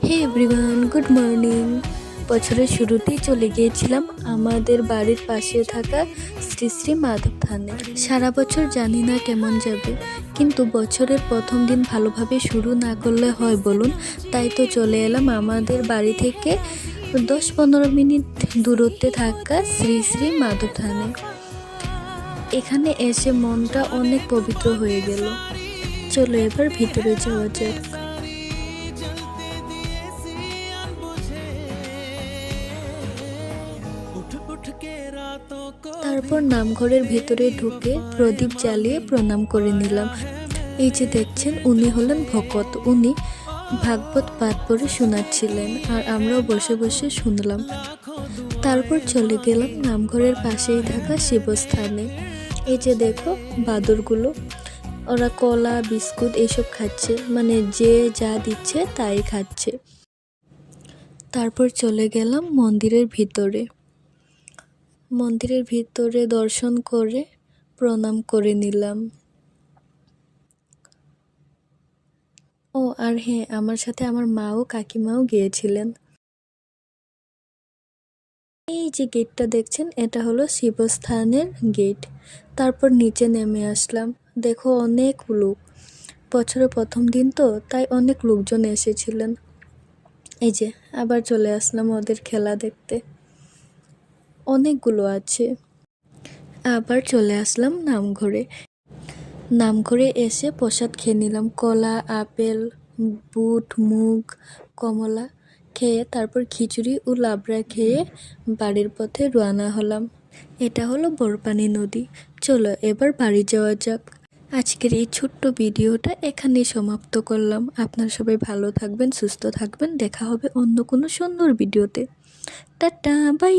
হে everyone, good morning. বছরের শুরুতেই চলে গিয়েছিলাম আমাদের বাড়ির পাশে থাকা শ্রী শ্রী মাধব থানে। সারা বছর জানি না কেমন যাবে, কিন্তু বছরের প্রথম দিন ভালোভাবে শুরু না করলে হয় বলুন। তাই তো চলে এলাম আমাদের বাড়ি থেকে 10-15 মিনিট দূরত্বে থাকা শ্রী শ্রী মাধব থানে। এখানে এসে মনটা অনেক পবিত্র হয়ে গেল। চলো এবার ভিতরে যাওয়া যাক। তারপর নামঘরের ভেতরে ঢুকে প্রদীপ জ্বালিয়ে প্রণাম করে নিলাম। এই যে দেখছেন, উনি হলেন ভকত। উনি ভাগবত পাঠ পড়ে শোনাচ্ছিলেন, আর আমরাও বসে বসে শুনলাম। তারপর চলে গেলাম নামঘরের পাশেই থাকা শিবস্থানে। এই যে দেখো বাদরগুলো, ওরা কলা বিস্কুট এইসব খাচ্ছে, মানে যে যা দিচ্ছে তাই খাচ্ছে। তারপর চলে গেলাম মন্দিরের ভিতরে। মন্দিরের ভিতরে দর্শন করে প্রণাম করে নিলাম। ও আর হ্যাঁ, আমার সাথে আমার মা ও কাকিমাও গিয়েছিলেন। এই যে গেটটা দেখছেন, এটা হলো শিবস্থানের গেট। তারপর নিচে নেমে আসলাম। দেখো অনেক লোক, বছরের প্রথম দিন তো তাই অনেক লোকজন এসেছিলেন। এই যে আবার চলে আসলাম ওদের খেলা দেখতে, অনেকগুলো আছে। আবার চলে আসলাম নামঘরে। নামঘরে এসে প্রসাদ খেয়ে নিলাম, কলা, আপেল, বুট, মুগ, কমলা খেয়ে তারপর খিচুড়ি ও লাবড়া খেয়ে বাড়ির পথে রওনা হলাম। এটা হলো বড়পানি নদী। চলো এবার বাড়ি যাওয়া যাক। আজকের এই ছোট্ট ভিডিওটা এখানেই সমাপ্ত করলাম। আপনারা সবাই ভালো থাকবেন, সুস্থ থাকবেন। দেখা হবে অন্য কোনো সুন্দর ভিডিওতে। Tata, by.